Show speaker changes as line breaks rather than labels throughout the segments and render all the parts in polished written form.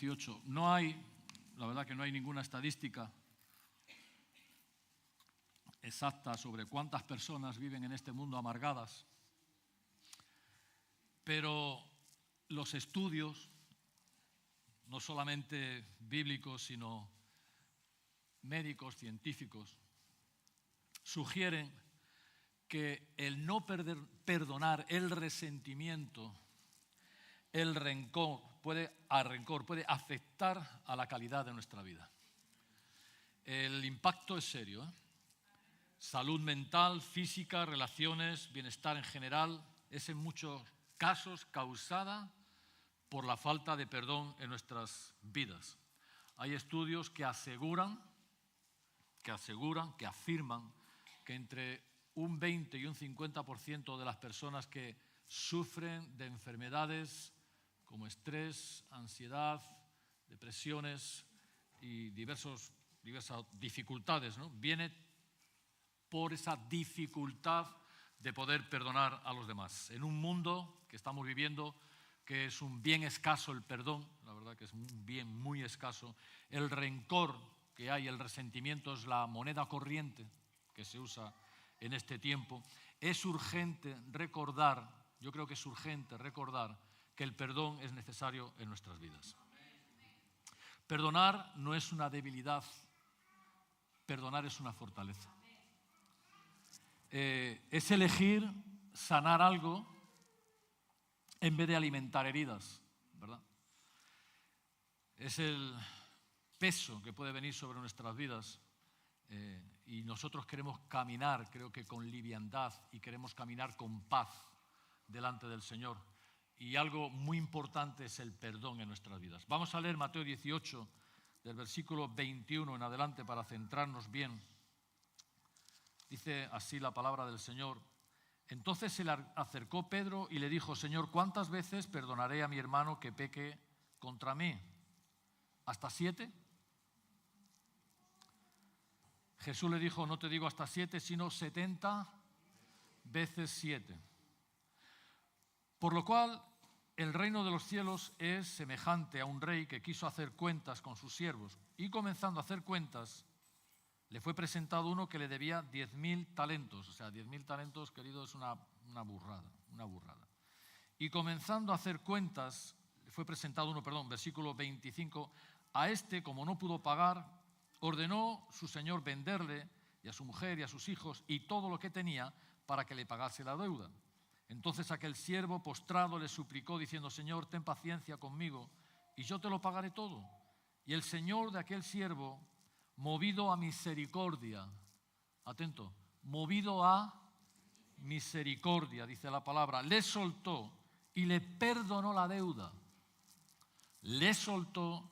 18. La verdad que no hay ninguna estadística exacta sobre cuántas personas viven en este mundo amargadas, pero los estudios, no solamente bíblicos, sino médicos, científicos, sugieren que el no perdonar, el resentimiento, el rencor puede afectar a la calidad de nuestra vida. El impacto es serio, ¿eh? Salud mental, física, relaciones, bienestar en general, es en muchos casos causada por la falta de perdón en nuestras vidas. Hay estudios que afirman que entre un 20 y un 50% de las personas que sufren de enfermedades como estrés, ansiedad, depresiones y diversas dificultades, ¿no?, viene por esa dificultad de poder perdonar a los demás. En un mundo que estamos viviendo, que es un bien escaso el perdón, la verdad que es un bien muy escaso, el rencor que hay, el resentimiento es la moneda corriente que se usa en este tiempo, es urgente recordar, yo creo que es urgente recordar que el perdón es necesario en nuestras vidas. Perdonar no es una debilidad, perdonar es una fortaleza. Es elegir sanar algo en vez de alimentar heridas, ¿verdad? Es el peso que puede venir sobre nuestras vidas y nosotros queremos caminar, creo que con liviandad, y queremos caminar con paz delante del Señor. Y algo muy importante es el perdón en nuestras vidas. Vamos a leer Mateo 18, del versículo 21 en adelante para centrarnos bien. Dice así la palabra del Señor. Entonces se le acercó Pedro y le dijo: Señor, ¿cuántas veces perdonaré a mi hermano que peque contra mí? ¿Hasta 7? Jesús le dijo: no te digo hasta 7, sino 70 veces 7. Por lo cual el reino de los cielos es semejante a un rey que quiso hacer cuentas con sus siervos, y comenzando a hacer cuentas, le fue presentado uno que le debía 10.000 talentos. O sea, 10.000 talentos, querido, es una burrada. Y comenzando a hacer cuentas, le fue presentado uno, versículo 25, a este, como no pudo pagar, ordenó su señor venderle, y a su mujer y a sus hijos, y todo lo que tenía, para que le pagase la deuda. Entonces aquel siervo postrado le suplicó, diciendo: Señor, ten paciencia conmigo, y yo te lo pagaré todo. Y el señor de aquel siervo, movido a misericordia, atento, movido a misericordia, dice la palabra, le soltó y le perdonó la deuda. Le soltó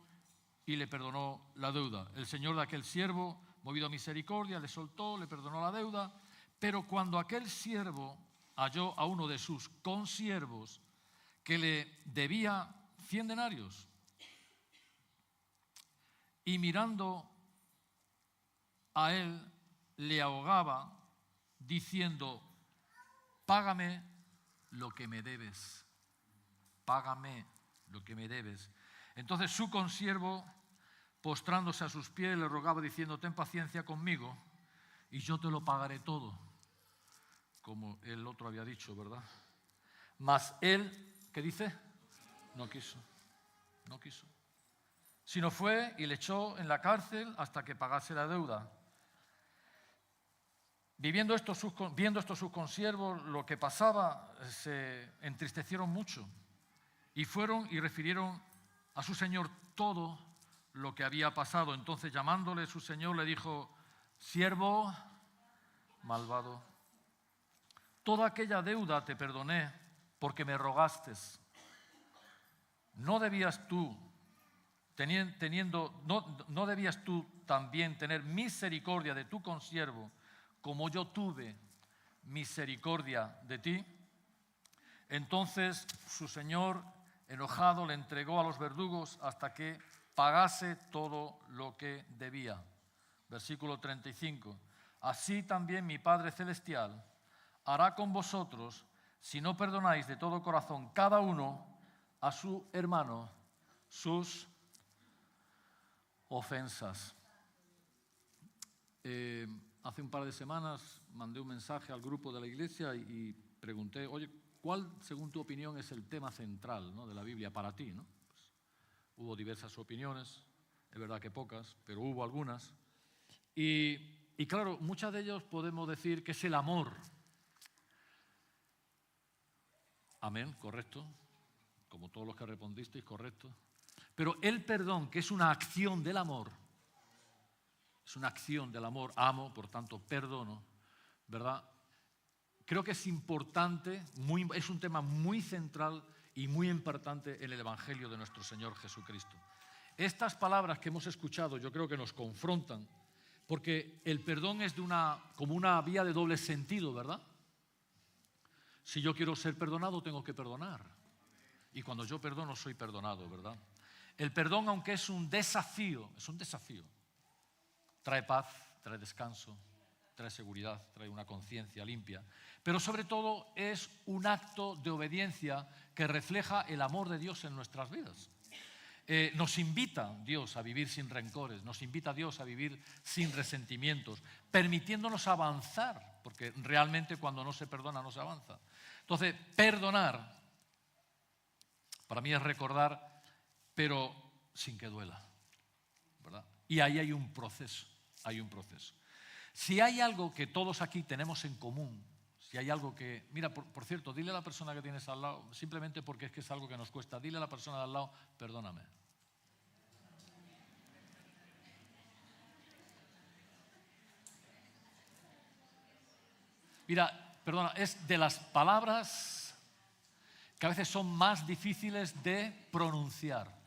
y le perdonó la deuda. El señor de aquel siervo, movido a misericordia, le soltó, le perdonó la deuda, pero cuando aquel siervo halló a uno de sus consiervos que le debía 100 denarios, y mirando a él le ahogaba, diciendo: págame lo que me debes, págame lo que me debes. Entonces su consiervo, postrándose a sus pies, le rogaba, diciendo: ten paciencia conmigo y yo te lo pagaré todo, como el otro había dicho, ¿verdad? Mas él, ¿qué dice? No quiso, sino fue y le echó en la cárcel hasta que pagase la deuda. Viendo estos sus consiervos lo que pasaba, se entristecieron mucho y fueron y refirieron a su señor todo lo que había pasado. Entonces, llamándole su señor, le dijo: siervo malvado, toda aquella deuda te perdoné porque me rogaste. ¿No debías tú también tener misericordia de tu consiervo, como yo tuve misericordia de ti? Entonces su señor, enojado, le entregó a los verdugos hasta que pagase todo lo que debía. Versículo 35. Así también mi Padre Celestial hará con vosotros si no perdonáis de todo corazón cada uno a su hermano sus ofensas. Hace un par de semanas mandé un mensaje al grupo de la iglesia y pregunté, oye, ¿cuál, según tu opinión, es el tema central, ¿no?, de la Biblia para ti, ¿no? Pues, hubo diversas opiniones, es verdad que pocas, pero hubo algunas. Y claro, muchas de ellas podemos decir que es el amor. Amén, correcto. Como todos los que respondisteis, correcto. Pero el perdón, que es una acción del amor, es una acción del amor, amo, por tanto perdono, ¿verdad? Creo que es importante, es un tema muy central y muy importante en el Evangelio de nuestro Señor Jesucristo. Estas palabras que hemos escuchado yo creo que nos confrontan, porque el perdón es como una vía de doble sentido, ¿verdad? Si yo quiero ser perdonado, tengo que perdonar. Y cuando yo perdono, soy perdonado, ¿verdad? El perdón, aunque es un desafío, trae paz, trae descanso, trae seguridad, trae una conciencia limpia, pero sobre todo es un acto de obediencia que refleja el amor de Dios en nuestras vidas. Nos invita Dios a vivir sin rencores, nos invita Dios a vivir sin resentimientos, permitiéndonos avanzar, porque realmente cuando no se perdona no se avanza. Entonces, perdonar, para mí es recordar, pero sin que duela, ¿verdad? Y ahí hay un proceso, Si hay algo que todos aquí tenemos en común, si hay algo que... Mira, por cierto, dile a la persona que tienes al lado, simplemente porque es que es algo que nos cuesta, dile a la persona de al lado, perdóname. Mira, perdona, es de las palabras que a veces son más difíciles de pronunciar.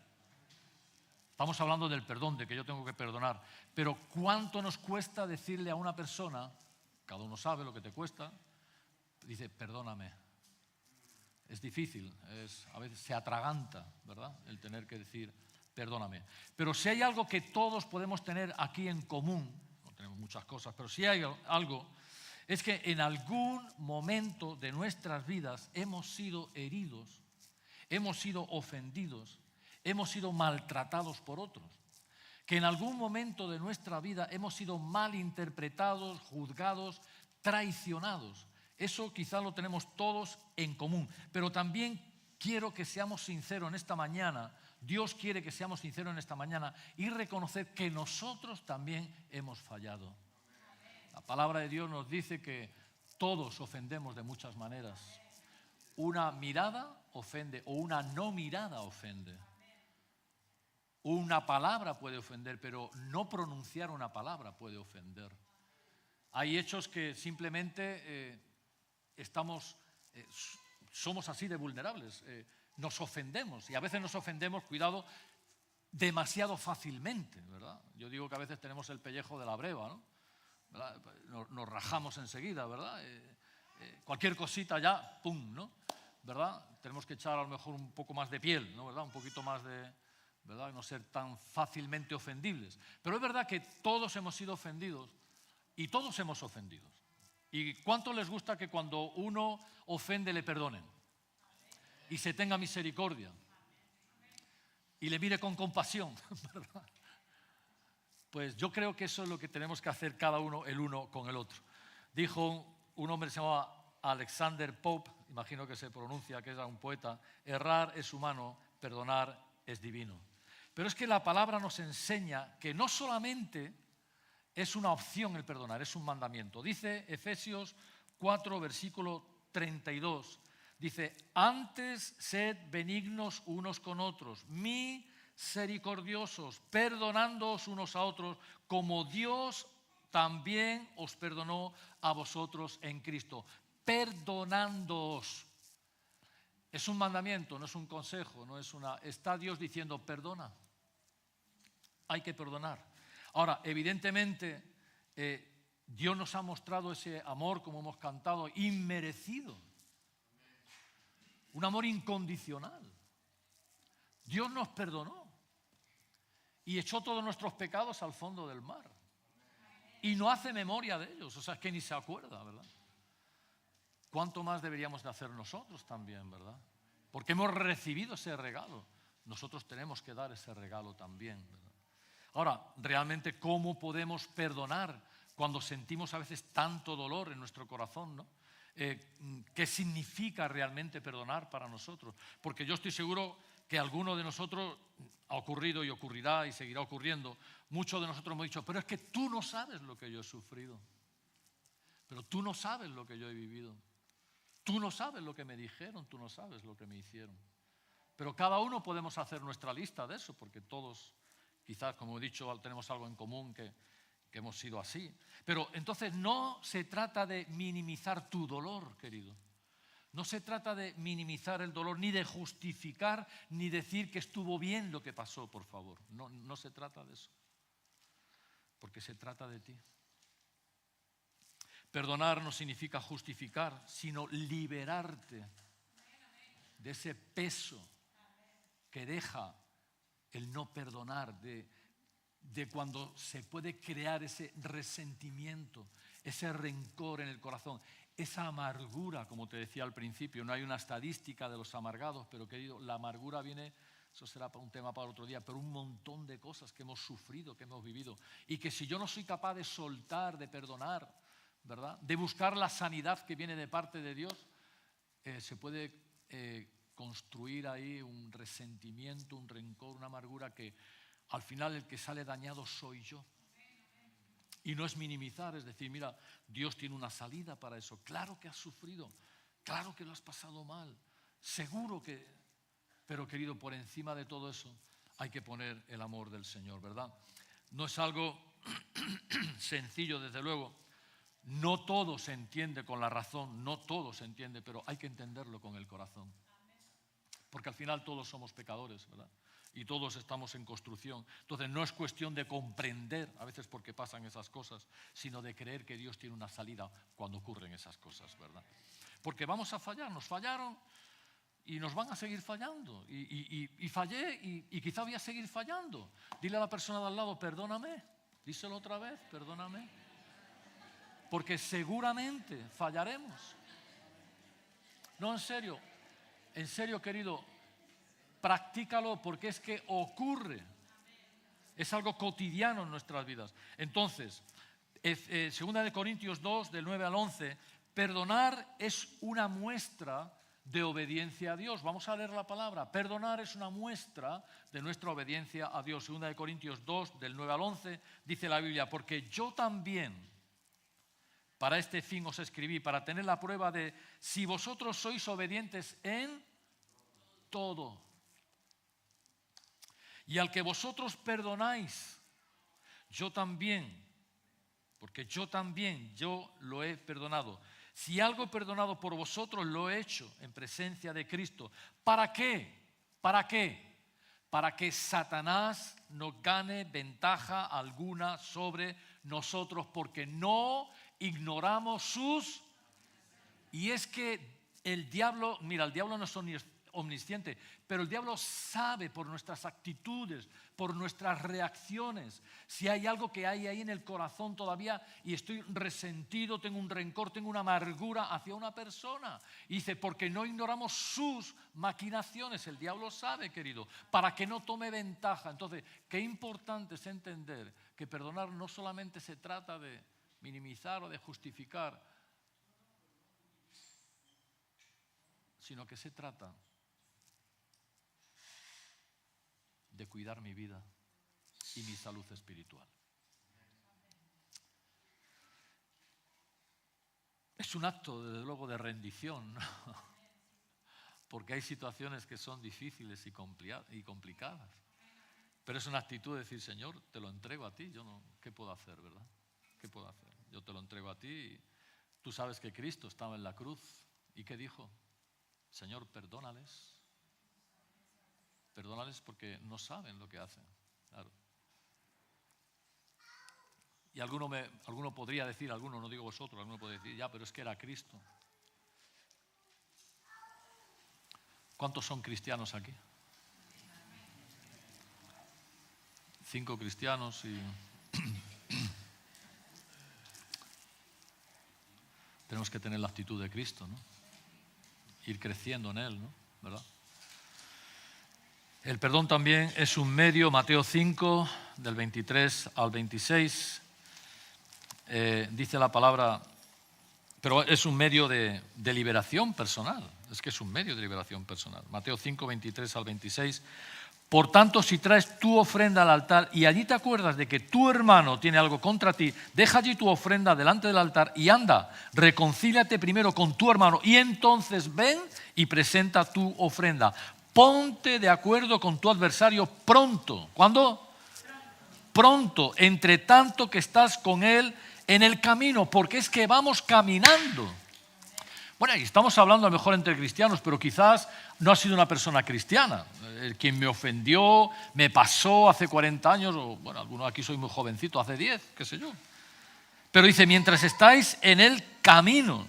Estamos hablando del perdón, de que yo tengo que perdonar, pero ¿cuánto nos cuesta decirle a una persona, cada uno sabe lo que te cuesta, dice, perdóname? Es difícil, a veces se atraganta, ¿verdad?, el tener que decir, perdóname. Pero si hay algo que todos podemos tener aquí en común, no tenemos muchas cosas, pero si hay algo, es que en algún momento de nuestras vidas hemos sido heridos, hemos sido ofendidos, hemos sido maltratados por otros. Que en algún momento de nuestra vida hemos sido malinterpretados, juzgados, traicionados. Eso quizá lo tenemos todos en común. Pero también quiero que seamos sinceros en esta mañana. Dios quiere que seamos sinceros en esta mañana y reconocer que nosotros también hemos fallado. La palabra de Dios nos dice que todos ofendemos de muchas maneras. Una mirada ofende o una no mirada ofende. Una palabra puede ofender, pero no pronunciar una palabra puede ofender. Hay hechos que simplemente somos así de vulnerables. Nos ofendemos y a veces nos ofendemos, cuidado, demasiado fácilmente, ¿verdad? Yo digo que a veces tenemos el pellejo de la breva, ¿no? ¿Verdad? Nos rajamos enseguida, ¿verdad? Cualquier cosita ya, ¡pum!, ¿no? ¿Verdad? Tenemos que echar a lo mejor un poco más de piel, ¿no? ¿Verdad? Un poquito más de... ¿verdad? No ser tan fácilmente ofendibles. Pero es verdad que todos hemos sido ofendidos y todos hemos ofendido. ¿Y cuánto les gusta que cuando uno ofende le perdonen? Y se tenga misericordia. Y le mire con compasión, ¿verdad? Pues yo creo que eso es lo que tenemos que hacer cada uno, el uno con el otro. Dijo un hombre que se llamaba Alexander Pope, imagino que se pronuncia, que era un poeta, errar es humano, perdonar es divino. Pero es que la palabra nos enseña que no solamente es una opción el perdonar, es un mandamiento. Dice Efesios 4, versículo 32, dice, antes sed benignos unos con otros, misericordiosos, perdonándoos unos a otros, como Dios también os perdonó a vosotros en Cristo. Perdonándoos. Es un mandamiento, no es un consejo, está Dios diciendo, perdona. Hay que perdonar. Ahora, evidentemente, Dios nos ha mostrado ese amor, como hemos cantado, inmerecido. Un amor incondicional. Dios nos perdonó y echó todos nuestros pecados al fondo del mar. Y no hace memoria de ellos, o sea, es que ni se acuerda, ¿verdad? ¿Cuánto más deberíamos de hacer nosotros también, verdad? Porque hemos recibido ese regalo. Nosotros tenemos que dar ese regalo también, ¿verdad? Ahora, realmente, ¿cómo podemos perdonar cuando sentimos a veces tanto dolor en nuestro corazón, ¿no? ¿Qué significa realmente perdonar para nosotros? Porque yo estoy seguro que alguno de nosotros ha ocurrido y ocurrirá y seguirá ocurriendo. Muchos de nosotros hemos dicho, pero es que tú no sabes lo que yo he sufrido. Pero tú no sabes lo que yo he vivido. Tú no sabes lo que me dijeron, tú no sabes lo que me hicieron. Pero cada uno podemos hacer nuestra lista de eso, porque todos, quizás, como he dicho, tenemos algo en común que hemos sido así. Pero entonces no se trata de minimizar tu dolor, querido. No se trata de minimizar el dolor, ni de justificar, ni decir que estuvo bien lo que pasó, por favor. No se trata de eso. Porque se trata de ti. Perdonar no significa justificar, sino liberarte de ese peso que deja el no perdonar, de cuando se puede crear ese resentimiento, ese rencor en el corazón, esa amargura, como te decía al principio. No hay una estadística de los amargados, pero querido, la amargura viene, eso será un tema para otro día, pero un montón de cosas que hemos sufrido, que hemos vivido, y que si yo no soy capaz de soltar, de perdonar, ¿verdad?, de buscar la sanidad que viene de parte de Dios, se puede construir ahí un resentimiento, un rencor, una amargura que al final el que sale dañado soy yo. Y no es minimizar, es decir, mira, Dios tiene una salida para eso. Claro que has sufrido, claro que lo has pasado mal, seguro que... Pero querido, por encima de todo eso hay que poner el amor del Señor, ¿verdad? No es algo sencillo, desde luego. No todo se entiende con la razón, no todo se entiende, pero hay que entenderlo con el corazón. Porque al final todos somos pecadores, ¿verdad? Y todos estamos en construcción. Entonces no es cuestión de comprender a veces por qué pasan esas cosas, sino de creer que Dios tiene una salida cuando ocurren esas cosas, ¿verdad? Porque vamos a fallar, nos fallaron y nos van a seguir fallando. Y fallé y quizá voy a seguir fallando. Dile a la persona de al lado, perdóname. Díselo otra vez, perdóname. Porque seguramente fallaremos. No, en serio, querido, practícalo porque es que ocurre. Es algo cotidiano en nuestras vidas. Entonces, 2 Corintios 2, del 9 al 11, perdonar es una muestra de obediencia a Dios. Vamos a leer la palabra. Perdonar es una muestra de nuestra obediencia a Dios. 2 Corintios 2, del 9 al 11, dice la Biblia, porque yo también para este fin os escribí, para tener la prueba de si vosotros sois obedientes en todo. Y al que vosotros perdonáis, yo también, porque yo lo he perdonado. Si algo he perdonado por vosotros, lo he hecho en presencia de Cristo. ¿Para qué? ¿Para qué? Para que Satanás no gane ventaja alguna sobre nosotros, porque no ignoramos sus... Y es que el diablo, mira, el diablo no es omnisciente, pero el diablo sabe por nuestras actitudes, por nuestras reacciones, si hay algo que hay ahí en el corazón todavía y estoy resentido, tengo un rencor, tengo una amargura hacia una persona. Y dice, porque no ignoramos sus maquinaciones, el diablo sabe, querido, para que no tome ventaja. Entonces, qué importante es entender que perdonar no solamente se trata de minimizar o de justificar, sino que se trata de cuidar mi vida y mi salud espiritual. Es un acto, desde luego, de rendición, ¿no? Porque hay situaciones que son difíciles y complicadas. Pero es una actitud de decir, Señor, te lo entrego a ti. Yo no, ¿qué puedo hacer, verdad? ¿Qué puedo hacer? Yo te lo entrego a ti. Y tú sabes que Cristo estaba en la cruz. ¿Y qué dijo? Señor, perdónales. Perdónales porque no saben lo que hacen. Claro. Y alguno podría decir, no digo vosotros, alguno podría decir, ya, pero es que era Cristo. ¿Cuántos son cristianos aquí? 5 cristianos y... Tenemos que tener la actitud de Cristo, ¿no? Ir creciendo en Él, ¿no? ¿Verdad? El perdón también es un medio, Mateo 5, del 23 al 26, dice la palabra, pero es un medio de liberación personal, es que es un medio de liberación personal. Mateo 5, 23 al 26. Por tanto, si traes tu ofrenda al altar y allí te acuerdas de que tu hermano tiene algo contra ti, deja allí tu ofrenda delante del altar y anda, reconcíliate primero con tu hermano y entonces ven y presenta tu ofrenda. Ponte de acuerdo con tu adversario pronto. ¿Cuándo? Pronto, entre tanto que estás con él en el camino, porque es que vamos caminando. Bueno, y estamos hablando a lo mejor entre cristianos, pero quizás no ha sido una persona cristiana. Quien me ofendió, me pasó hace 40 años, o bueno, algunos aquí soy muy jovencito, hace 10, qué sé yo. Pero dice, mientras estáis en el camino,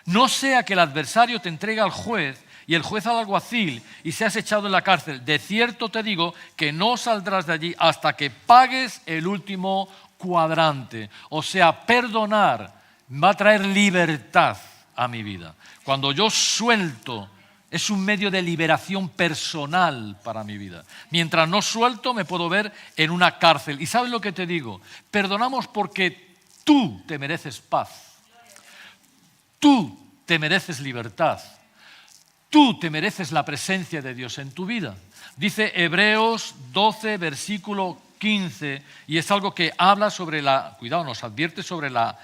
no sea que el adversario te entregue al juez y el juez al alguacil y seas echado en la cárcel. De cierto te digo que no saldrás de allí hasta que pagues el último cuadrante. O sea, perdonar va a traer libertad a mi vida. Cuando yo suelto, es un medio de liberación personal para mi vida. Mientras no suelto, me puedo ver en una cárcel. ¿Y sabes lo que te digo? Perdonamos porque tú te mereces paz. Tú te mereces libertad. Tú te mereces la presencia de Dios en tu vida. Dice Hebreos 12, versículo 15, y es algo que habla sobre nos advierte sobre la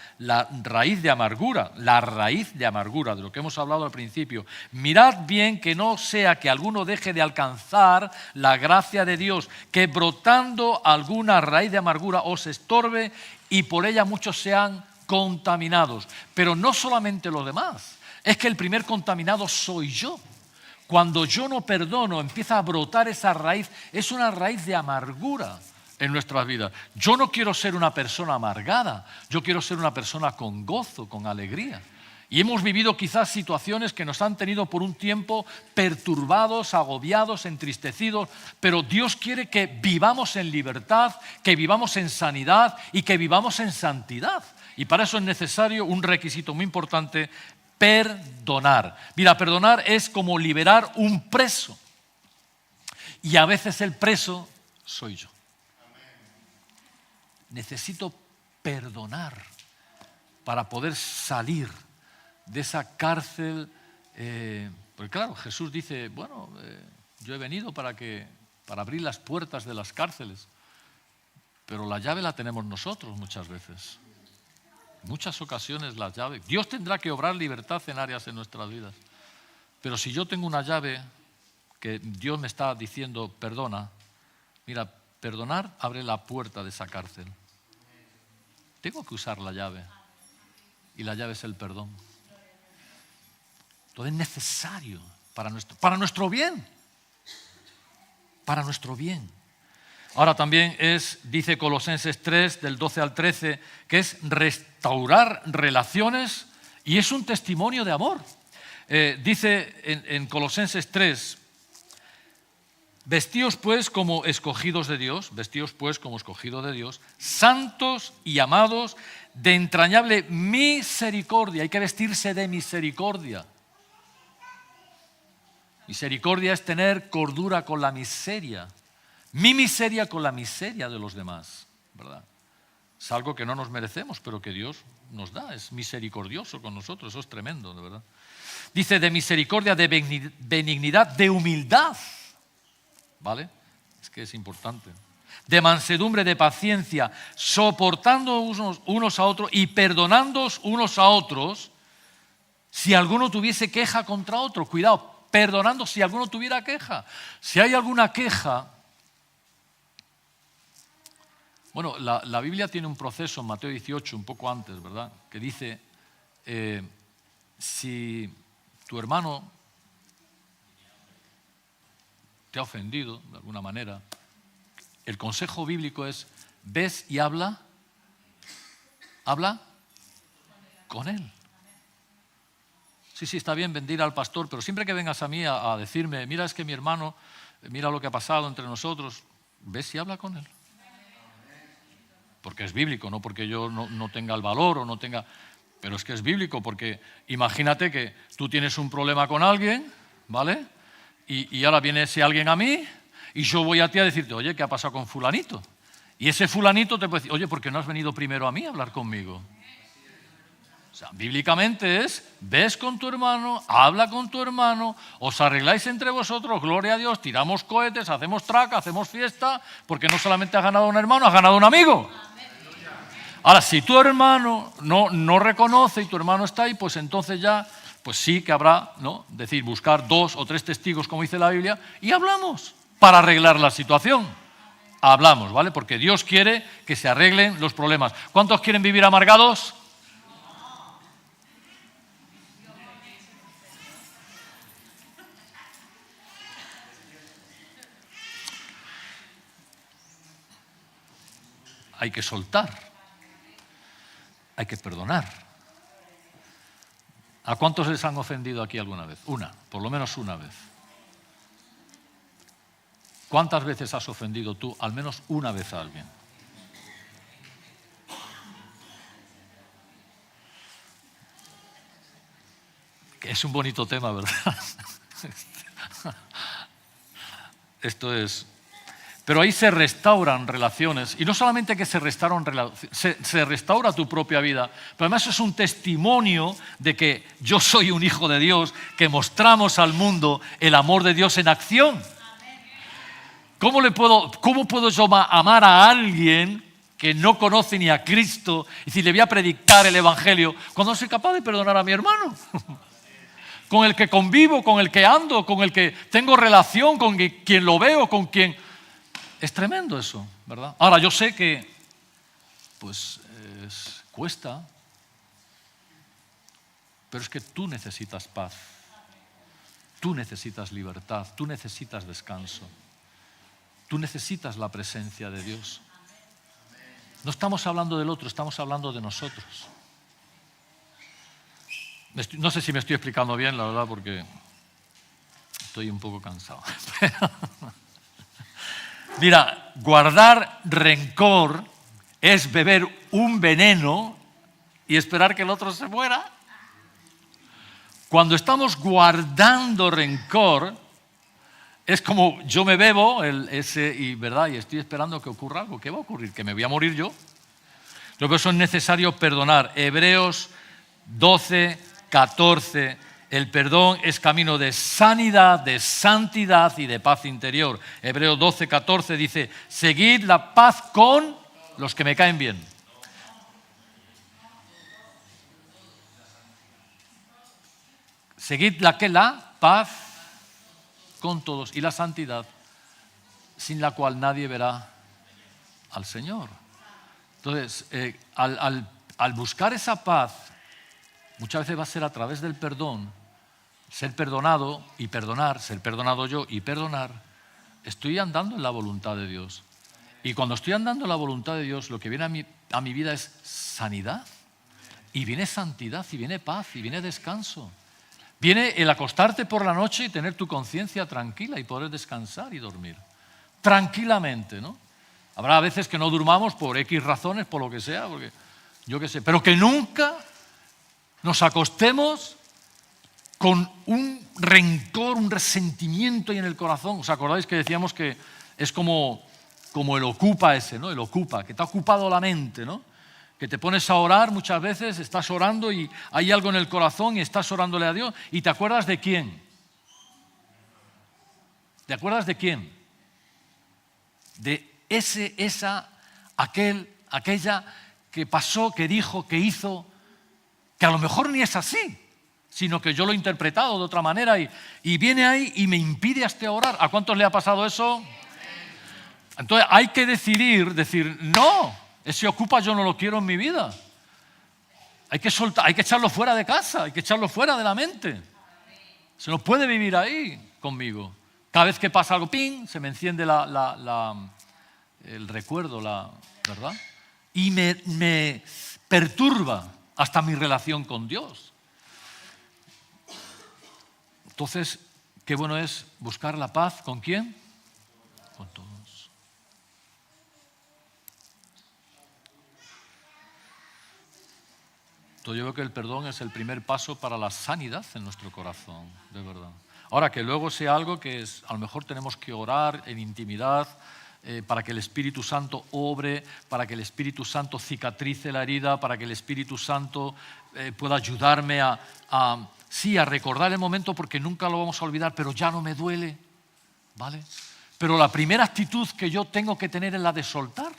raíz de amargura, de lo que hemos hablado al principio. Mirad bien que no sea que alguno deje de alcanzar la gracia de Dios, que brotando alguna raíz de amargura os estorbe y por ella muchos sean contaminados. Pero no solamente los demás, es que el primer contaminado soy yo. Cuando yo no perdono, empieza a brotar esa raíz, es una raíz de amargura en nuestras vidas. Yo no quiero ser una persona amargada, yo quiero ser una persona con gozo, con alegría. Y hemos vivido quizás situaciones que nos han tenido por un tiempo perturbados, agobiados, entristecidos, pero Dios quiere que vivamos en libertad, que vivamos en sanidad y que vivamos en santidad. Y para eso es necesario un requisito muy importante: perdonar. Mira, perdonar es como liberar un preso. Y a veces el preso soy yo. Necesito perdonar para poder salir de esa cárcel. Porque claro, Jesús dice, yo he venido para abrir las puertas de las cárceles, pero la llave la tenemos nosotros muchas veces. En muchas ocasiones la llave. Dios tendrá que obrar libertad en áreas de nuestras vidas. Pero si yo tengo una llave que Dios me está diciendo, perdona, mira, perdonar abre la puerta de esa cárcel. Tengo que usar la llave. Y la llave es el perdón. Todo es necesario para nuestro bien. Para nuestro bien. Ahora también dice Colosenses 3, del 12 al 13, que es restaurar relaciones y es un testimonio de amor. Dice en Colosenses 3, vestíos pues como escogidos de Dios, santos y amados, de entrañable misericordia. Hay que vestirse de misericordia. Misericordia es tener cordura con la miseria. Mi miseria con la miseria de los demás, ¿verdad? Es algo que no nos merecemos, pero que Dios nos da. Es misericordioso con nosotros, eso es tremendo, de verdad. Dice de misericordia, de benignidad, de humildad, ¿vale? Es que es importante. De mansedumbre, de paciencia, soportando unos a otros y perdonándoos unos a otros si alguno tuviese queja contra otro. Cuidado, perdonando si alguno tuviera queja. Si hay alguna queja... Bueno, la Biblia tiene un proceso en Mateo 18, un poco antes, ¿verdad? Que dice, si tu hermano te ha ofendido de alguna manera, el consejo bíblico es, ves y habla con él. Sí, está bien bendir al pastor, pero siempre que vengas a mí a decirme, mira, es que mi hermano, mira lo que ha pasado entre nosotros, ves y habla con él. Porque es bíblico, no porque yo no tenga el valor o no tenga... Pero es que es bíblico, porque imagínate que tú tienes un problema con alguien, ¿vale? Y ahora viene ese alguien a mí Y yo voy a ti a decirte, oye, ¿qué ha pasado con fulanito? Y ese fulanito te puede decir, oye, ¿por qué no has venido primero a mí a hablar conmigo? O sea, bíblicamente es, ves con tu hermano, habla con tu hermano, os arregláis entre vosotros, gloria a Dios, tiramos cohetes, hacemos traca, hacemos fiesta, porque no solamente has ganado un hermano, has ganado un amigo. Ahora, si tu hermano no reconoce y tu hermano está ahí, pues entonces ya, pues sí que habrá, ¿no? Decir, buscar 2 o 3 testigos, como dice la Biblia, y hablamos para arreglar la situación. Hablamos, ¿vale? Porque Dios quiere que se arreglen los problemas. ¿Cuántos quieren vivir amargados? Hay que soltar, hay que perdonar. ¿A cuántos les han ofendido aquí alguna vez? Una, por lo menos una vez. ¿Cuántas veces has ofendido tú al menos una vez a alguien? Es un bonito tema, ¿verdad? Esto es... Pero ahí se restauran relaciones, y no solamente que se restaura tu propia vida, pero además es un testimonio de que yo soy un hijo de Dios, que mostramos al mundo el amor de Dios en acción. ¿Cómo puedo yo amar a alguien que no conoce ni a Cristo y si le voy a predicar el Evangelio cuando no soy capaz de perdonar a mi hermano? Con el que convivo, con el que ando, con el que tengo relación, con quien lo veo, con quien... Es tremendo eso, ¿verdad? Ahora, yo sé que pues cuesta, pero es que tú necesitas paz, tú necesitas libertad, tú necesitas descanso, tú necesitas la presencia de Dios. No estamos hablando del otro, estamos hablando de nosotros. No sé si me estoy explicando bien, la verdad, porque estoy un poco cansado. Mira, guardar rencor es beber un veneno y esperar que el otro se muera. Cuando estamos guardando rencor, es como yo me bebo ¿verdad? Y estoy esperando que ocurra algo. ¿Qué va a ocurrir? ¿Que me voy a morir yo? Por eso es necesario perdonar. Hebreos 12, 14. El perdón es camino de sanidad, de santidad y de paz interior. Hebreos 12, 14 dice, seguid la paz con los que me caen bien. Seguid la paz con todos y la santidad, sin la cual nadie verá al Señor. Entonces, al buscar esa paz, muchas veces va a ser a través del perdón, ser perdonado y perdonar, ser perdonado yo y perdonar. Estoy andando en la voluntad de Dios. Y cuando estoy andando en la voluntad de Dios, lo que viene a mi vida es sanidad. Y viene santidad, y viene paz, y viene descanso. Viene el acostarte por la noche y tener tu conciencia tranquila y poder descansar y dormir. Tranquilamente, ¿no? Habrá veces que no durmamos por X razones, por lo que sea, porque yo qué sé, pero que nunca nos acostemos con un rencor, un resentimiento ahí en el corazón. ¿Os acordáis que decíamos que es como el ocupa ese, ¿no? El ocupa, que te ha ocupado la mente, ¿no? Que te pones a orar muchas veces, estás orando y hay algo en el corazón y estás orándole a Dios y te acuerdas de quién. ¿Te acuerdas de quién? De aquella que pasó, que dijo, que hizo, que a lo mejor ni es así, sino que yo lo he interpretado de otra manera y viene ahí y me impide hasta orar. ¿A cuántos le ha pasado eso? Entonces hay que decir, no, ese ocupa yo no lo quiero en mi vida. Hay que soltar, hay que echarlo fuera de casa, hay que echarlo fuera de la mente. Se no puede vivir ahí conmigo. Cada vez que pasa algo, ¡ping!, se me enciende el recuerdo, ¿verdad? Y me perturba hasta mi relación con Dios. Entonces, qué bueno es buscar la paz. ¿Con quién? Con todos. Entonces, yo creo que el perdón es el primer paso para la sanidad en nuestro corazón, de verdad. Ahora, que luego sea algo que a lo mejor tenemos que orar en intimidad, para que el Espíritu Santo obre, para que el Espíritu Santo cicatrice la herida, para que el Espíritu Santo pueda ayudarme a recordar el momento, porque nunca lo vamos a olvidar, pero ya no me duele, ¿vale? Pero la primera actitud que yo tengo que tener es la de soltar,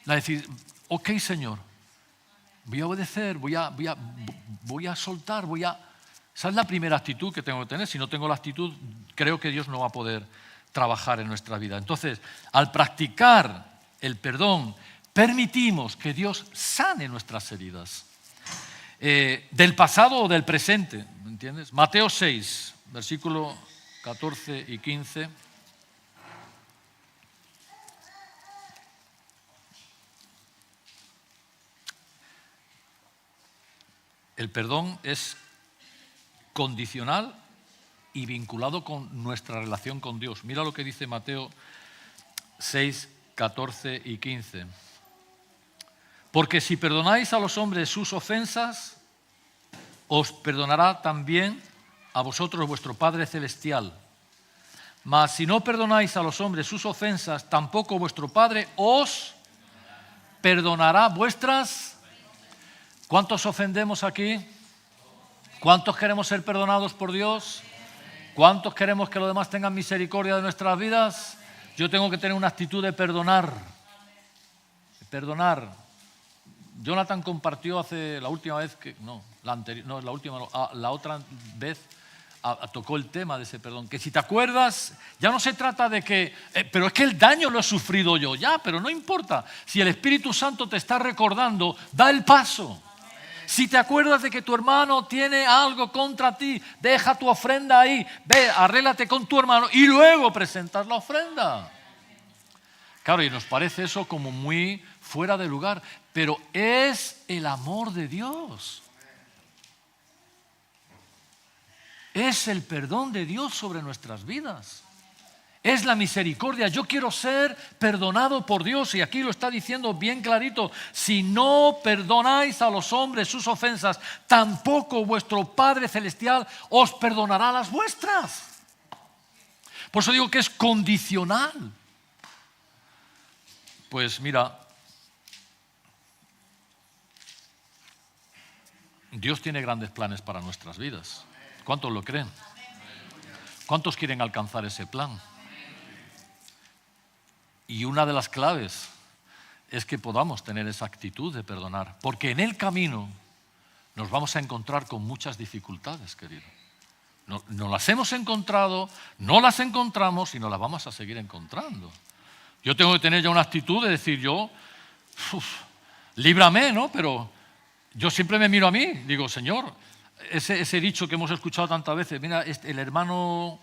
la de decir, ok, Señor, voy a obedecer, voy a soltar, Esa es la primera actitud que tengo que tener. Si no tengo la actitud, creo que Dios no va a poder trabajar en nuestra vida. Entonces, al practicar el perdón, permitimos que Dios sane nuestras heridas, del pasado o del presente, ¿me entiendes? Mateo 6, versículo 14 y 15. El perdón es condicional y vinculado con nuestra relación con Dios. Mira lo que dice Mateo 6, 14 y 15. Porque si perdonáis a los hombres sus ofensas, os perdonará también a vosotros vuestro Padre Celestial. Mas si no perdonáis a los hombres sus ofensas, tampoco vuestro Padre os perdonará vuestras... ¿Cuántos ofendemos aquí? ¿Cuántos queremos ser perdonados por Dios? ¿Cuántos queremos que los demás tengan misericordia de nuestras vidas? Yo tengo que tener una actitud de perdonar. Perdonar. Jonathan compartió la otra vez tocó el tema de ese perdón. Que si te acuerdas, ya no se trata de que, pero es que el daño lo he sufrido yo, ya, pero no importa. Si el Espíritu Santo te está recordando, da el paso. Si te acuerdas de que tu hermano tiene algo contra ti, deja tu ofrenda ahí, ve, arréglate con tu hermano y luego presentas la ofrenda. Claro, y nos parece eso como muy fuera de lugar, pero es el amor de Dios. Es el perdón de Dios sobre nuestras vidas. Es la misericordia. Yo quiero ser perdonado por Dios, y aquí lo está diciendo bien clarito. Si no perdonáis a los hombres sus ofensas, tampoco vuestro Padre Celestial os perdonará las vuestras. Por eso digo que es condicional. Pues mira, Dios tiene grandes planes para nuestras vidas. ¿Cuántos lo creen? ¿Cuántos quieren alcanzar ese plan? Y una de las claves es que podamos tener esa actitud de perdonar, porque en el camino nos vamos a encontrar con muchas dificultades, querido. No las hemos encontrado, no las encontramos y no las vamos a seguir encontrando. Yo tengo que tener ya una actitud de decir líbrame, ¿no? Pero yo siempre me miro a mí, digo, Señor, ese dicho que hemos escuchado tantas veces, mira, el hermano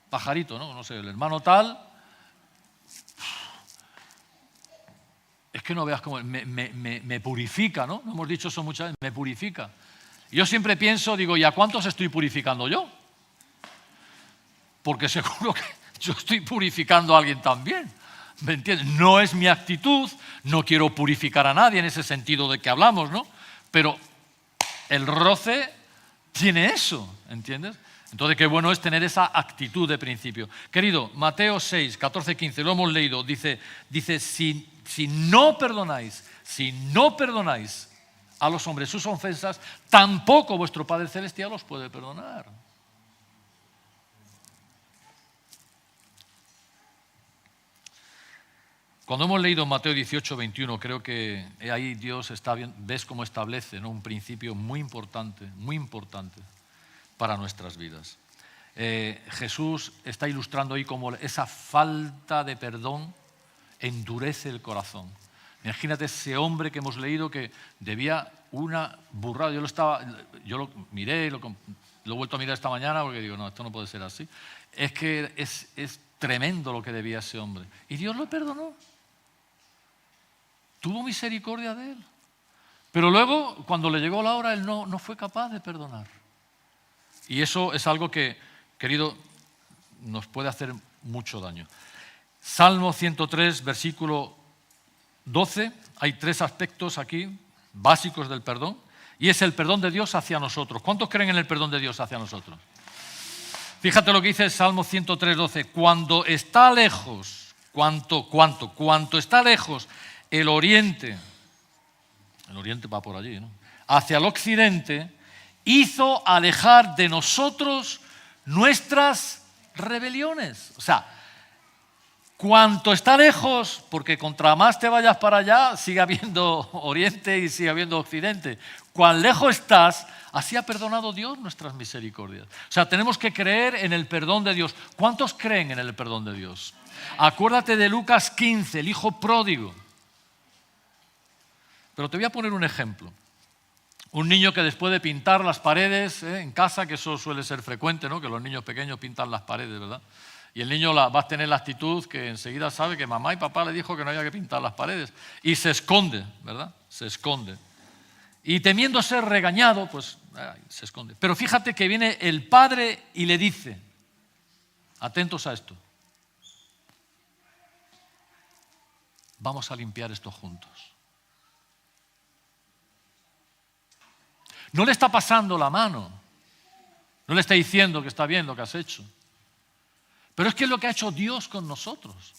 pajarito, no sé, el hermano tal, es que no veas cómo me purifica, ¿no? Hemos dicho eso muchas veces, me purifica. Y yo siempre pienso, digo, ¿y a cuántos estoy purificando yo? Porque seguro que yo estoy purificando a alguien también, ¿me entiendes? No es mi actitud, no quiero purificar a nadie en ese sentido de que hablamos, ¿no? Pero el roce tiene eso, ¿entiendes? Entonces, qué bueno es tener esa actitud de principio. Querido, Mateo 6, 14, 15, lo hemos leído, dice si no perdonáis a los hombres sus ofensas, tampoco vuestro Padre Celestial os puede perdonar. Cuando hemos leído Mateo 18, 21, creo que ahí Dios ves cómo establece, ¿no?, un principio muy importante para nuestras vidas. Jesús está ilustrando ahí cómo esa falta de perdón endurece el corazón. Imagínate ese hombre que hemos leído que debía una burrada. Yo lo miré, lo he vuelto a mirar esta mañana porque digo, no, esto no puede ser así. Es que es tremendo lo que debía ese hombre. Y Dios lo perdonó. Tuvo misericordia de él. Pero luego, cuando le llegó la hora, él no fue capaz de perdonar. Y eso es algo que, querido, nos puede hacer mucho daño. Salmo 103, versículo 12. Hay 3 aspectos aquí básicos del perdón. Y es el perdón de Dios hacia nosotros. ¿Cuántos creen en el perdón de Dios hacia nosotros? Fíjate lo que dice el Salmo 103:12. Cuando está lejos, cuanto está lejos el oriente va por allí, ¿no?, hacia el occidente, hizo alejar de nosotros nuestras rebeliones. O sea, cuanto está lejos, porque contra más te vayas para allá, sigue habiendo oriente y sigue habiendo occidente. Cuán lejos estás, así ha perdonado Dios nuestras misericordias. O sea, tenemos que creer en el perdón de Dios. ¿Cuántos creen en el perdón de Dios? Acuérdate de Lucas 15, el hijo pródigo. Pero te voy a poner un ejemplo. Un niño que después de pintar las paredes en casa, que eso suele ser frecuente, ¿no?, que los niños pequeños pintan las paredes, ¿verdad? Y el niño va a tener la actitud que enseguida sabe que mamá y papá le dijo que no había que pintar las paredes. Y se esconde, ¿verdad? Se esconde. Y temiendo ser regañado, pues se esconde. Pero fíjate que viene el padre y le dice, atentos a esto, vamos a limpiar esto juntos. No le está pasando la mano, no le está diciendo que está bien lo que has hecho. Pero es que es lo que ha hecho Dios con nosotros.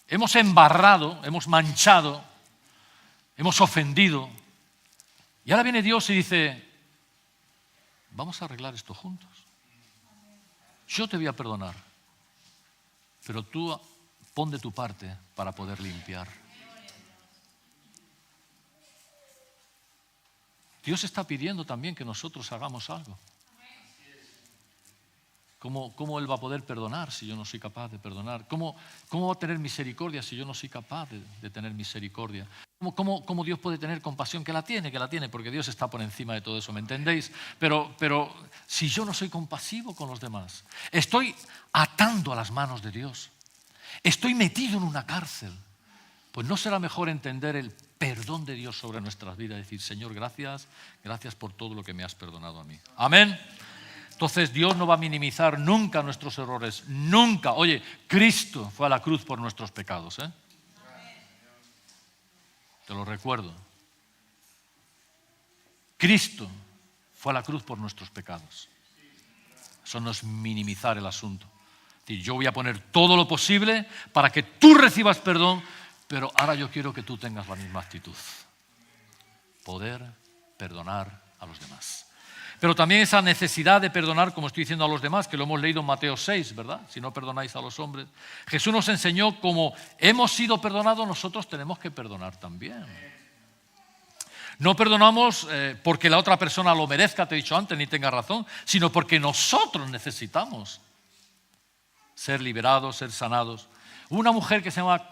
Hemos embarrado, hemos manchado, hemos ofendido. Y ahora viene Dios y dice, vamos a arreglar esto juntos. Yo te voy a perdonar, pero tú pon de tu parte para poder limpiar. Dios está pidiendo también que nosotros hagamos algo. ¿Cómo Él va a poder perdonar si yo no soy capaz de perdonar? ¿Cómo va a tener misericordia si yo no soy capaz de tener misericordia? ¿Cómo Dios puede tener compasión? Que la tiene, porque Dios está por encima de todo eso, ¿me entendéis? Pero si yo no soy compasivo con los demás, estoy atando a las manos de Dios, estoy metido en una cárcel, pues ¿no será mejor entender el perdón de Dios sobre nuestras vidas? Decir, Señor, gracias por todo lo que me has perdonado a mí. Amén. Entonces Dios no va a minimizar nunca nuestros errores, nunca. Oye, Cristo fue a la cruz por nuestros pecados, ¿eh? Te lo recuerdo. Cristo fue a la cruz por nuestros pecados. Eso no es minimizar el asunto. Es decir, yo voy a poner todo lo posible para que tú recibas perdón, pero ahora yo quiero que tú tengas la misma actitud. Poder perdonar a los demás. Pero también esa necesidad de perdonar, como estoy diciendo, a los demás, que lo hemos leído en Mateo 6, ¿verdad? Si no perdonáis a los hombres. Jesús nos enseñó como hemos sido perdonados, nosotros tenemos que perdonar también. No perdonamos porque la otra persona lo merezca, te he dicho antes, ni tenga razón, sino porque nosotros necesitamos ser liberados, ser sanados. Hubo una mujer que se llama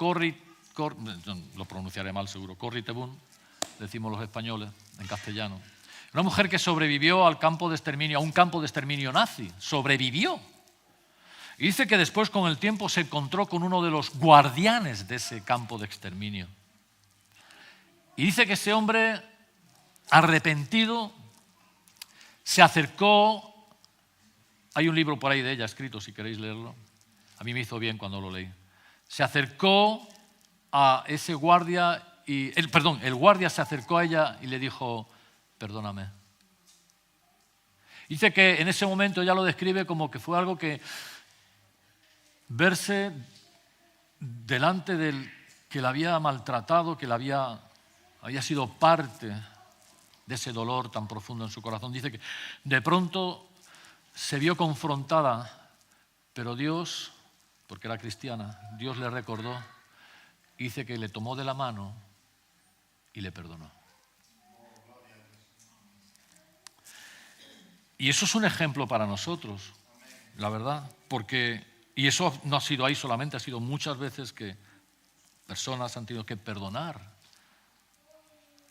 lo pronunciaré mal seguro, Corrie ten Boom, decimos los españoles en castellano. Una mujer que sobrevivió a un campo de exterminio nazi, sobrevivió. Y dice que después con el tiempo se encontró con uno de los guardianes de ese campo de exterminio. Y dice que ese hombre, arrepentido, se acercó, hay un libro por ahí de ella escrito si queréis leerlo, a mí me hizo bien cuando lo leí. Se acercó a ese guardia, el guardia se acercó a ella y le dijo, perdóname. Dice que en ese momento ella lo describe como que fue algo que verse delante del que la había maltratado, que había sido parte de ese dolor tan profundo en su corazón. Dice que de pronto se vio confrontada, pero Dios, porque era cristiana, Dios le recordó, dice que le tomó de la mano y le perdonó. Y eso es un ejemplo para nosotros, la verdad, y eso no ha sido ahí solamente, ha sido muchas veces que personas han tenido que perdonar,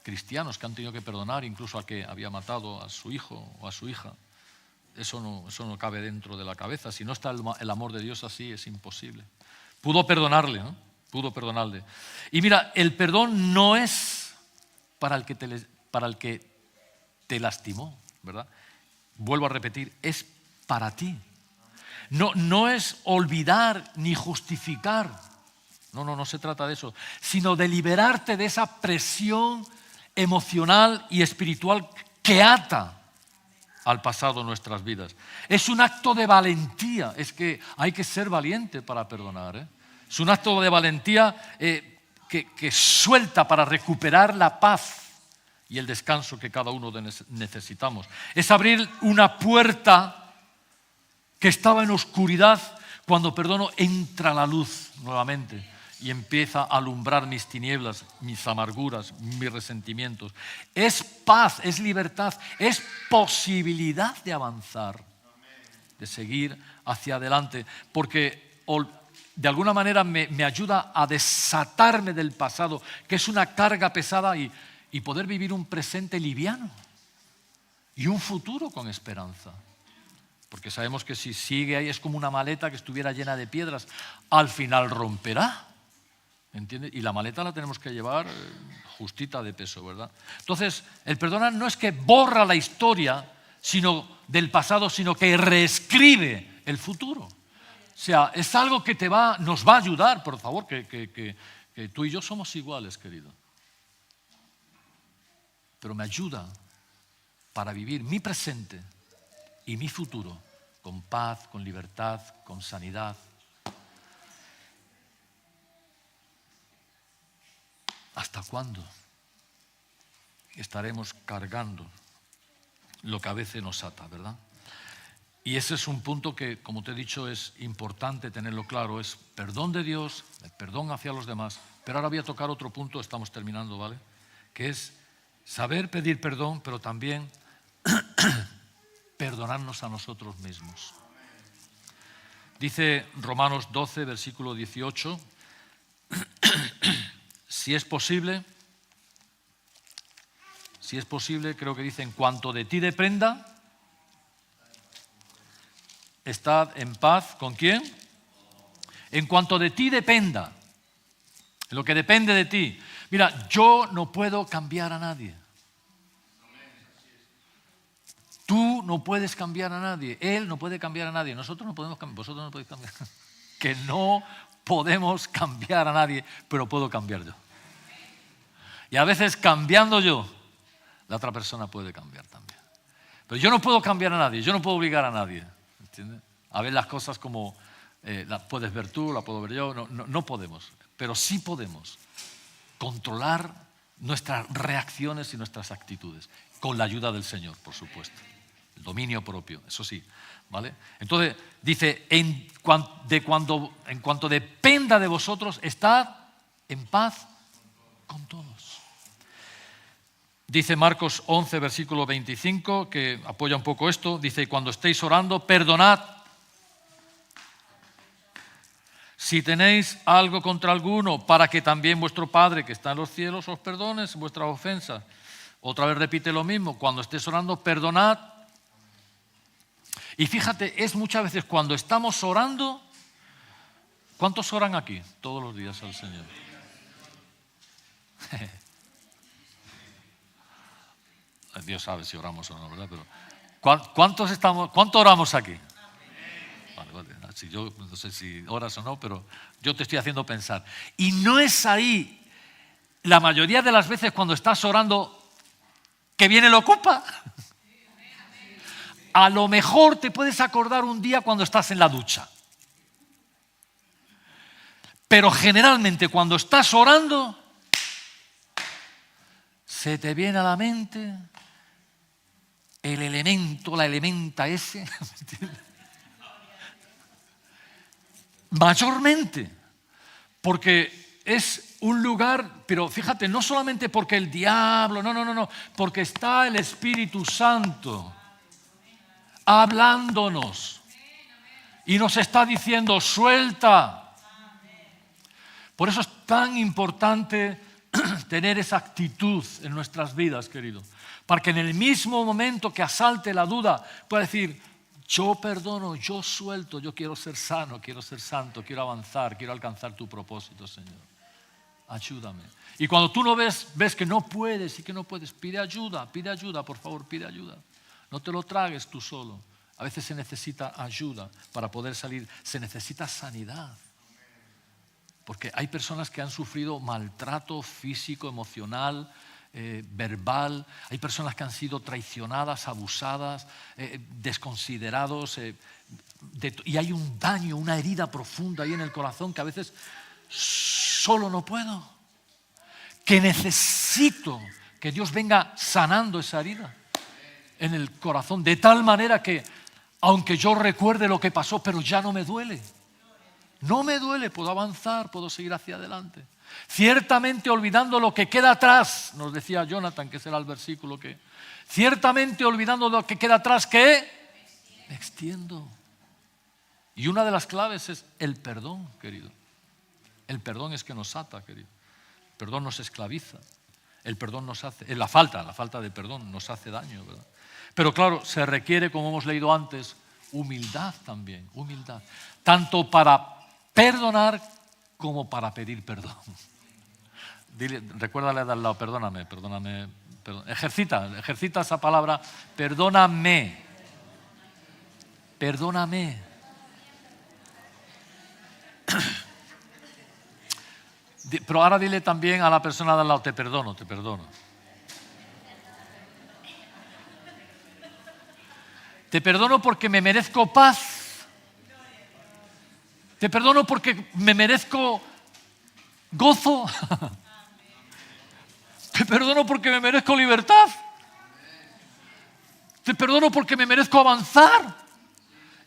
cristianos que han tenido que perdonar incluso al que había matado a su hijo o a su hija. Eso no cabe dentro de la cabeza. Si no está el amor de Dios así, es imposible. Pudo perdonarle, ¿no? Pudo perdonarle. Y mira, el perdón no es para el que te lastimó, ¿verdad? Vuelvo a repetir, es para ti. No es olvidar ni justificar. No se trata de eso. Sino de liberarte de esa presión emocional y espiritual que ata al pasado nuestras vidas. Es un acto de valentía. Es que hay que ser valiente para perdonar, ¿eh? Es un acto de valentía que suelta para recuperar la paz y el descanso que cada uno necesitamos. Es abrir una puerta que estaba en oscuridad. Cuando perdono, entra la luz nuevamente y empieza a alumbrar mis tinieblas, mis amarguras, mis resentimientos. Es paz, es libertad, es posibilidad de avanzar, de seguir hacia adelante, porque de alguna manera me ayuda a desatarme del pasado, que es una carga pesada, y poder vivir un presente liviano y un futuro con esperanza. Porque sabemos que si sigue ahí es como una maleta que estuviera llena de piedras, al final romperá. ¿Entiendes? Y la maleta la tenemos que llevar justita de peso, ¿verdad? Entonces, el perdonar no es que borra la historia del pasado, sino que reescribe el futuro. O sea, es algo que nos va a ayudar, por favor, que tú y yo somos iguales, querido. Pero me ayuda para vivir mi presente y mi futuro con paz, con libertad, con sanidad. ¿Hasta cuándo estaremos cargando lo que a veces nos ata, verdad? Y ese es un punto que, como te he dicho, es importante tenerlo claro. Es perdón de Dios, el perdón hacia los demás. Pero ahora voy a tocar otro punto, estamos terminando, ¿vale? Que es saber pedir perdón, pero también perdonarnos a nosotros mismos. Dice Romanos 12, versículo 18, si es posible, creo que dice, en cuanto de ti dependa, estad en paz. ¿Con quién? En cuanto de ti dependa, lo que depende de ti. Mira, yo no puedo cambiar a nadie. Tú no puedes cambiar a nadie, él no puede cambiar a nadie, nosotros no podemos cambiar, vosotros no podéis cambiar. Que no podemos cambiar a nadie, pero puedo cambiar yo. Y a veces cambiando yo, la otra persona puede cambiar también. Pero yo no puedo cambiar a nadie, yo no puedo obligar a nadie, ¿entiendes? A ver las cosas como las puedes ver tú, las puedo ver yo, no podemos. Pero sí podemos controlar nuestras reacciones y nuestras actitudes, con la ayuda del Señor, por supuesto. El dominio propio, eso sí, ¿vale? Entonces, dice, en cuanto dependa de vosotros, estad en paz con todos. Dice Marcos 11, versículo 25, que apoya un poco esto, dice, cuando estéis orando, perdonad. Si tenéis algo contra alguno, para que también vuestro Padre que está en los cielos os perdone vuestras ofensas. Otra vez repite lo mismo, cuando estés orando, perdonad. Y fíjate, es muchas veces cuando estamos orando, ¿cuántos oran aquí todos los días al Señor? Dios sabe si oramos o no, ¿verdad? Pero ¿cuánto oramos aquí? Vale. Si yo no sé si oras o no, pero yo te estoy haciendo pensar. Y no es ahí, la mayoría de las veces cuando estás orando, que viene lo ocupa. A lo mejor te puedes acordar un día cuando estás en la ducha. Pero generalmente cuando estás orando, se te viene a la mente el elemento, la elementa ese. Mayormente. Porque es un lugar, pero fíjate, no solamente porque el diablo, no, porque está el Espíritu Santo hablándonos y nos está diciendo suelta. Por eso es tan importante tener esa actitud en nuestras vidas, querido, para que en el mismo momento que asalte la duda pueda decir, yo perdono, yo suelto, yo quiero ser sano, quiero ser santo, quiero avanzar, quiero alcanzar tu propósito, Señor. Ayúdame. Y cuando tú no ves que no puedes y que no puedes, pide ayuda, por favor, pide ayuda. No te lo tragues tú solo. A veces se necesita ayuda para poder salir. Se necesita sanidad. Porque hay personas que han sufrido maltrato físico, emocional, verbal. Hay personas que han sido traicionadas, abusadas, desconsiderados, y hay un daño, una herida profunda ahí en el corazón que a veces solo no puedo. Que necesito que Dios venga sanando esa herida en el corazón, de tal manera que, aunque yo recuerde lo que pasó, pero ya no me duele. No me duele, puedo avanzar, puedo seguir hacia adelante. Ciertamente olvidando lo que queda atrás, nos decía Jonathan, que será el versículo que... Ciertamente olvidando lo que queda atrás, ¿qué? Me extiendo. Y una de las claves es el perdón, querido. El perdón es que nos ata, querido. El perdón nos esclaviza. El perdón nos hace... la falta de perdón nos hace daño, ¿verdad? Pero claro, se requiere, como hemos leído antes, humildad también, humildad. Tanto para perdonar como para pedir perdón. Dile, recuérdale al lado, perdóname. Ejercita esa palabra, perdóname. Perdóname. Pero ahora dile también a la persona de al lado, te perdono. Te perdono porque me merezco paz. Te perdono porque me merezco gozo. Te perdono porque me merezco libertad. Te perdono porque me merezco avanzar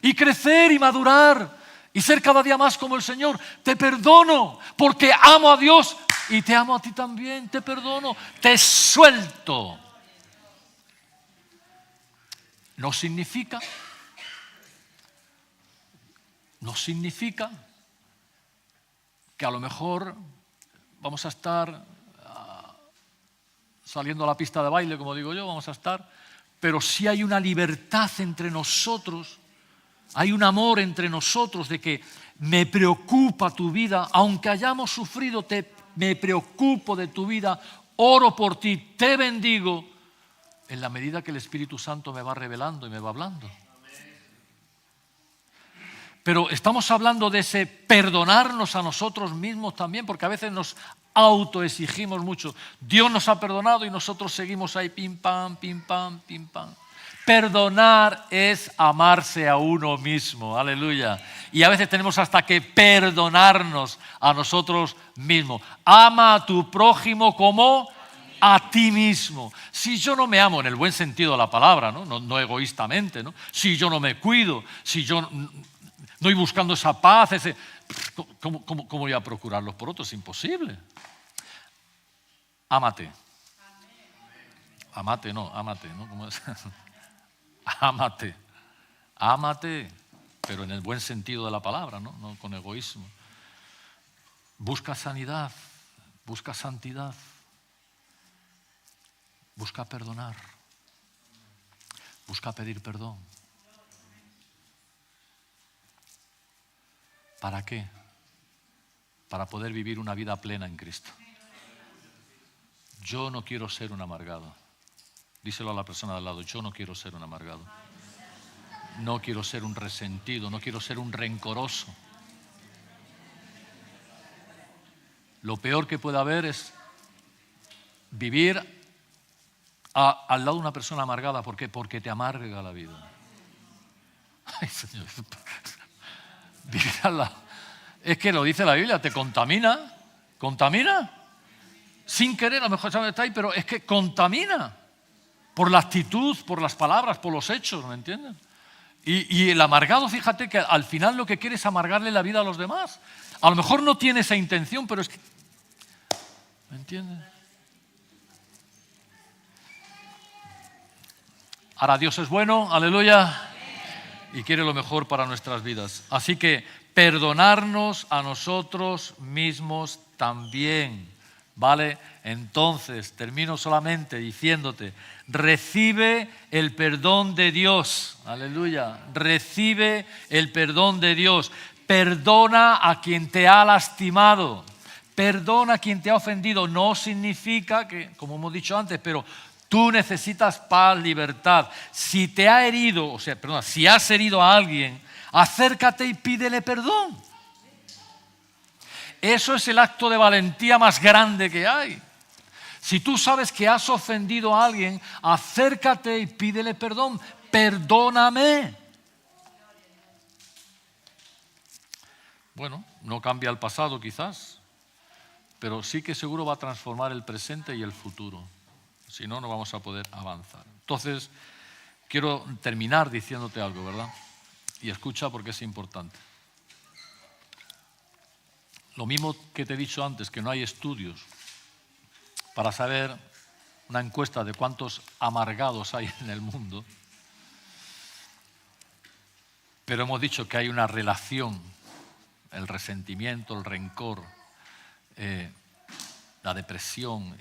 y crecer y madurar y ser cada día más como el Señor. Te perdono porque amo a Dios y te amo a ti también. Te perdono, te suelto. No significa que a lo mejor vamos a estar saliendo a la pista de baile, como digo yo, pero sí hay una libertad entre nosotros, hay un amor entre nosotros de que me preocupa tu vida, aunque hayamos sufrido, me preocupo de tu vida, oro por ti, te bendigo, en la medida que el Espíritu Santo me va revelando y me va hablando. Pero estamos hablando de ese perdonarnos a nosotros mismos también, porque a veces nos autoexigimos mucho. Dios nos ha perdonado y nosotros seguimos ahí pim pam, pim pam, pim pam. Perdonar es amarse a uno mismo, aleluya. Y a veces tenemos hasta que perdonarnos a nosotros mismos. Ama a tu prójimo como a ti mismo. Si yo no me amo en el buen sentido de la palabra, no egoístamente, ¿no? Si yo no me cuido, si yo no voy buscando esa paz, ¿cómo voy a procurarlos por otros? Es imposible. Ámate. Ámate, ¿no? ¿Cómo es? Ámate, pero en el buen sentido de la palabra, ¿no? No con egoísmo. Busca sanidad, busca santidad, busca perdonar, busca pedir perdón. ¿Para qué? Para poder vivir una vida plena en Cristo. Yo no quiero ser un amargado. Díselo a la persona de al lado, yo no quiero ser un amargado. No quiero ser un resentido, no quiero ser un rencoroso. Lo peor que puede haber es vivir al lado de una persona amargada. ¿Por qué? Porque te amarga la vida. Ay, Señor. Vivir al lado. Es que lo dice la Biblia, te contamina. Sin querer, a lo mejor está ahí, pero es que contamina. Por la actitud, por las palabras, por los hechos, ¿me entienden? Y el amargado, fíjate que al final lo que quiere es amargarle la vida a los demás. A lo mejor no tiene esa intención, pero es que... ¿Me entienden? Ahora Dios es bueno, aleluya, y quiere lo mejor para nuestras vidas. Así que perdonarnos a nosotros mismos también, ¿vale? Entonces, termino solamente diciéndote, recibe el perdón de Dios, aleluya, recibe el perdón de Dios. Perdona a quien te ha lastimado, perdona a quien te ha ofendido. No significa que, como hemos dicho antes, pero tú necesitas paz, libertad. Si te ha herido, si has herido a alguien, acércate y pídele perdón. Eso es el acto de valentía más grande que hay. Si tú sabes que has ofendido a alguien, acércate y pídele perdón. Perdóname. Bueno, no cambia el pasado quizás, pero sí que seguro va a transformar el presente y el futuro. Si no, no vamos a poder avanzar. Entonces, quiero terminar diciéndote algo, ¿verdad? Y escucha porque es importante. Lo mismo que te he dicho antes, que no hay estudios para saber una encuesta de cuántos amargados hay en el mundo, pero hemos dicho que hay una relación, el resentimiento, el rencor, la depresión,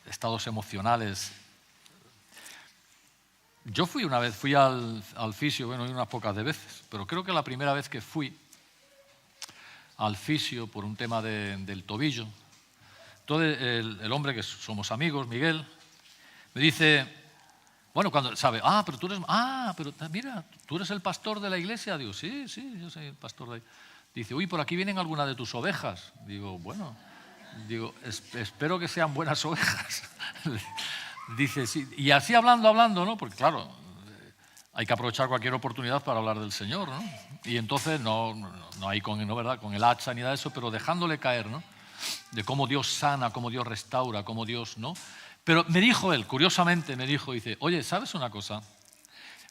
estados emocionales. Yo fui al fisio, bueno, unas pocas de veces, pero creo que la primera vez que fui al fisio por un tema del tobillo, entonces el hombre, que somos amigos, Miguel, me dice, bueno, cuando sabe, pero mira, ¿tú eres el pastor de la iglesia? Digo, sí, yo soy el pastor de la iglesia. Dice, uy, por aquí vienen algunas de tus ovejas. Digo, espero que sean buenas ovejas. Dice, sí, y así hablando, ¿no? Porque claro, hay que aprovechar cualquier oportunidad para hablar del Señor, ¿no? Y entonces no hay con el hacha ni nada de eso, pero dejándole caer, ¿no? De cómo Dios sana, cómo Dios restaura, cómo Dios, ¿no? Pero me dijo él, curiosamente dice, oye, ¿sabes una cosa?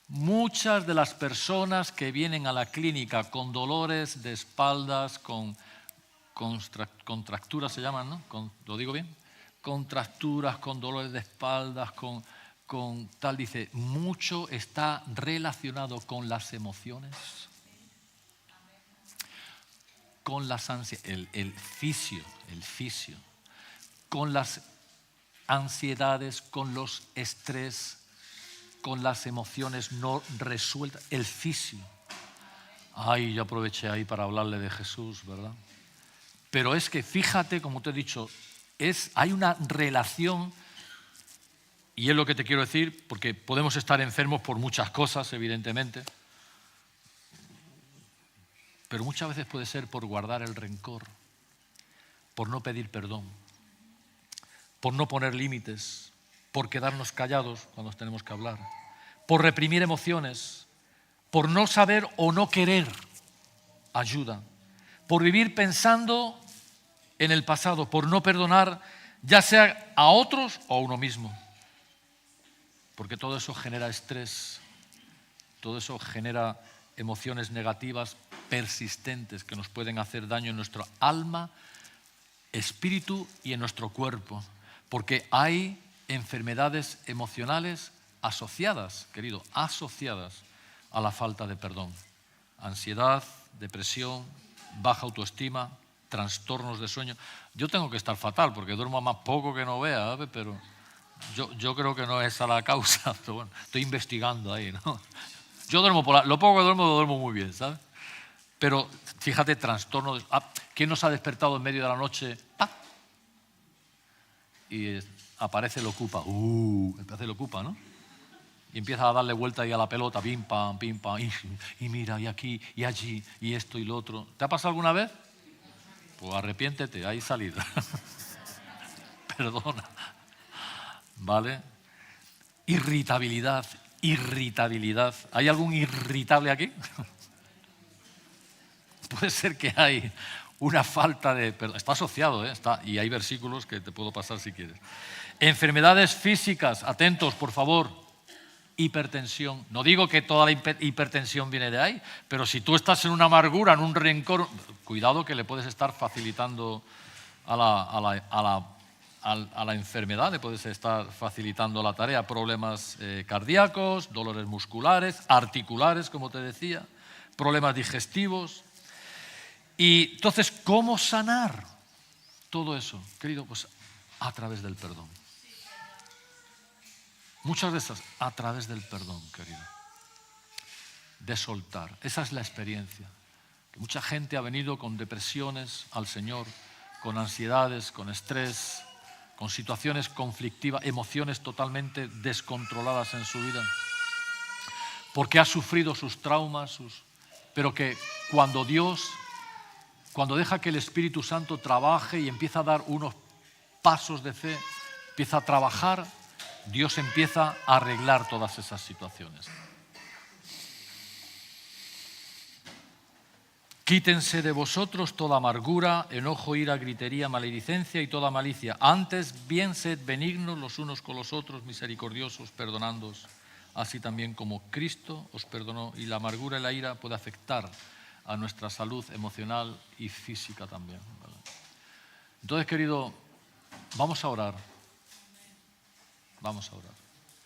Muchas de las personas que vienen a la clínica con dolores de espaldas, con contracturas se llaman, ¿no? ¿Lo digo bien? Contracturas, con dolores de espaldas, con tal, dice, mucho está relacionado con las emociones, con las ansiedades, el fisio, con las ansiedades, con los estrés, con las emociones no resueltas, el fisio. Ay, yo aproveché ahí para hablarle de Jesús, ¿verdad? Pero es que fíjate, como te he dicho, hay una relación, y es lo que te quiero decir, porque podemos estar enfermos por muchas cosas, evidentemente, pero muchas veces puede ser por guardar el rencor, por no pedir perdón, por no poner límites, por quedarnos callados cuando tenemos que hablar, por reprimir emociones, por no saber o no querer ayuda, por vivir pensando en el pasado, por no perdonar, ya sea a otros o a uno mismo. Porque todo eso genera estrés, todo eso genera emociones negativas persistentes que nos pueden hacer daño en nuestra alma, espíritu y en nuestro cuerpo. Porque hay enfermedades emocionales asociadas, querido, asociadas a la falta de perdón. Ansiedad, depresión, baja autoestima, trastornos de sueño. Yo tengo que estar fatal porque duermo más poco que no vea, ¿sabes? Pero yo creo que no es esa la causa. Pero bueno, estoy investigando ahí, ¿no? Yo duermo lo poco que duermo muy bien, ¿sabes? Pero fíjate, trastorno. ¿Quién nos ha despertado en medio de la noche? ¡Pah! Y aparece el Ocupa. Aparece el Ocupa, ¿no? Y empieza a darle vuelta ahí a la pelota, pim, pam, y mira, y aquí, y allí, y esto y lo otro. ¿Te ha pasado alguna vez? Pues arrepiéntete, hay salida. Perdona. ¿Vale? Irritabilidad. ¿Hay algún irritable aquí? Puede ser que hay una falta de perdón. Está asociado, ¿eh? Y hay versículos que te puedo pasar si quieres. Enfermedades físicas, atentos, por favor. Hipertensión. No digo que toda la hipertensión viene de ahí, pero si tú estás en una amargura, en un rencor, cuidado que le puedes estar facilitando a la enfermedad, le puedes estar facilitando la tarea. Problemas cardíacos, dolores musculares, articulares, como te decía, problemas digestivos. Y entonces, ¿cómo sanar todo eso? Querido, pues a través del perdón. Muchas veces a través del perdón, querido. De soltar. Esa es la experiencia. Que mucha gente ha venido con depresiones al Señor, con ansiedades, con estrés, con situaciones conflictivas, emociones totalmente descontroladas en su vida. Porque ha sufrido sus traumas, pero que cuando deja que el Espíritu Santo trabaje y empieza a dar unos pasos de fe, empieza a trabajar, Dios empieza a arreglar todas esas situaciones. Quítense de vosotros toda amargura, enojo, ira, gritería, maledicencia y toda malicia. Antes, bien sed benignos los unos con los otros, misericordiosos, perdonándoos, así también como Cristo os perdonó. Y la amargura y la ira puede afectar a nuestra salud emocional y física también, ¿vale? Entonces, querido, vamos a orar. Vamos a orar.